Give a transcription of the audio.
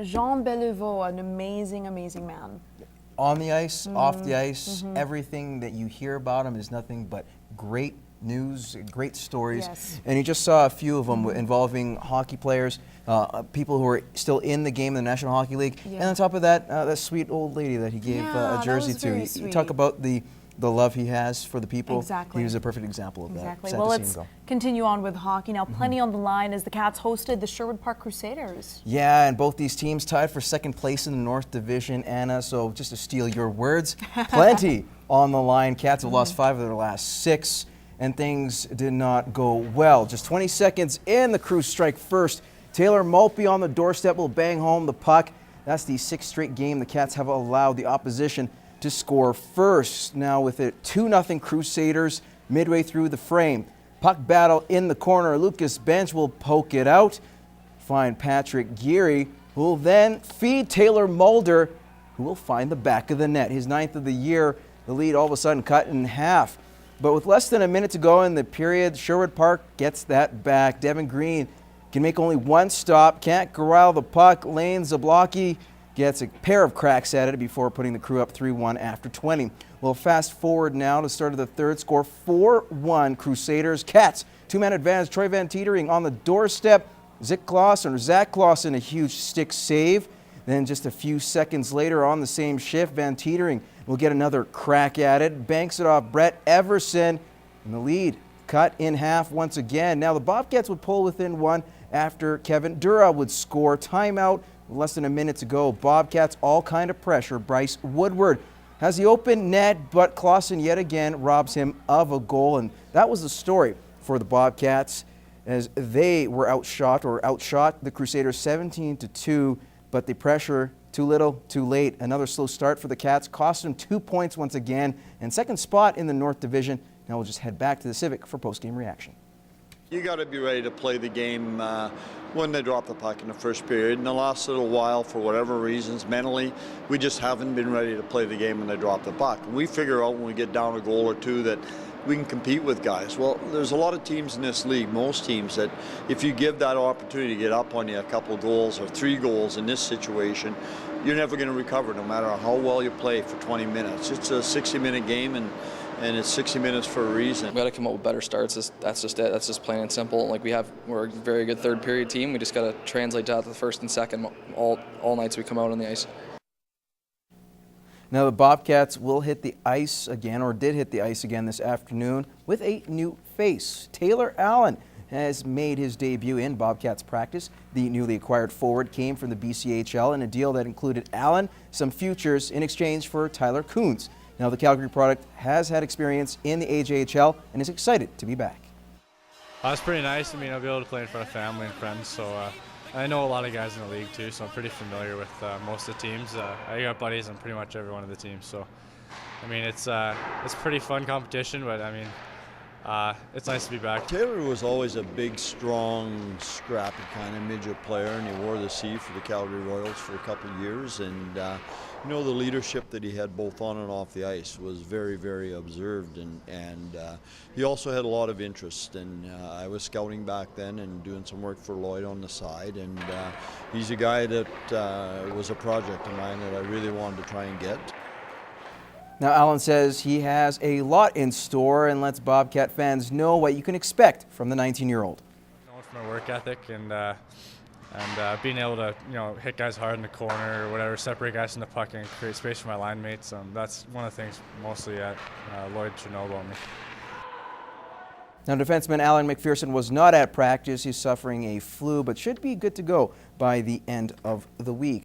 Jean Beliveau, an amazing, amazing man. On the ice, off the ice, everything that you hear about him is nothing but great news, great stories. Yes. And you just saw a few of them involving hockey players, people who are still in the game in the National Hockey League. Yeah. And on top of that, that sweet old lady that he gave a jersey to. You talk about the love he has for the people. Exactly. He was a perfect example of that. Exactly. Sad Well, to see let's him go. continue on with hockey now. Plenty on the line as the Cats hosted the Sherwood Park Crusaders. Yeah, and both these teams tied for second place in the North Division, Anna. So just to steal your words, plenty on the line. Cats have lost 5 of their last 6, and things did not go well. Just 20 seconds in, the Crews strike first. Taylor Maltby on the doorstep will bang home the puck. That's the 6th straight game the Cats have allowed the opposition to score first. Now with it 2-0 Crusaders midway through the frame. Puck battle in the corner. Lucas Bench will poke it out. Find Patrick Geary, who will then feed Taylor Mulder, who will find the back of the net. His 9th of the year, the lead all of a sudden cut in half. But with less than a minute to go in the period, Sherwood Park gets that back. Devin Green can make only one stop, can't corral the puck. Lane Zablocki gets a pair of cracks at it before putting the Crew up 3-1 after 20. We'll fast forward now to the start of the third. Score 4-1 Crusaders. Cats, 2-man advantage. Troy Van Teetering on the doorstep. Zach Clausen, a huge stick save. Then just a few seconds later on the same shift, Van Teetering will get another crack at it. Banks it off Brett Everson, and the lead cut in half once again. Now the Bobcats would pull within 1 after Kevin Dura would score. Timeout. Less than a minute to go. Bobcats all kind of pressure. Bryce Woodward has the open net, but Clausen yet again robs him of a goal. And that was the story for the Bobcats as they were outshot the Crusaders 17-2, but the pressure too little, too late. Another slow start for the Cats cost them 2 points once again and second spot in the North Division. Now we'll just head back to the Civic for post-game reaction. You got to be ready to play the game when they drop the puck in the first period. In the last little while, for whatever reasons, mentally, we just haven't been ready to play the game when they drop the puck. And we figure out when we get down a goal or two that we can compete with guys. Well, there's a lot of teams in this league, most teams, that if you give that opportunity to get up on you a couple of goals or 3 goals in this situation, you're never going to recover no matter how well you play for 20 minutes. It's a 60-minute game, and it's 60 minutes for a reason. We got to come up with better starts. That's just it. That's just plain and simple. Like we're a very good third period team. We just got to translate that to the first and second all nights we come out on the ice. Now the Bobcats will hit the ice again, or did hit the ice again this afternoon with a new face. Taylor Allen has made his debut in Bobcats practice. The newly acquired forward came from the BCHL in a deal that included Allen, some futures in exchange for Tyler Kuntz. Now the Calgary product has had experience in the AJHL and is excited to be back. It's pretty nice. I mean, I'll be able to play in front of family and friends, so I know a lot of guys in the league too, so I'm pretty familiar with most of the teams. I got buddies on pretty much every one of the teams, so I mean it's pretty fun competition, but I mean it's nice to be back. Taylor was always a big, strong, scrappy kind of midget player, and he wore the C for the Calgary Royals for a couple of years. And you know, the leadership that he had both on and off the ice was very, very observed, and he also had a lot of interest. And I was scouting back then and doing some work for Lloyd on the side, and he's a guy that was a project of mine that I really wanted to try and get. Now Allen says he has a lot in store and lets Bobcat fans know what you can expect from the 19-year-old. Known for my work ethic and being able to hit guys hard in the corner or whatever, separate guys from the puck and create space for my line mates. That's one of the things mostly that Lloyd should know about me. Now defenseman Alan McPherson was not at practice. He's suffering a flu but should be good to go by the end of the week.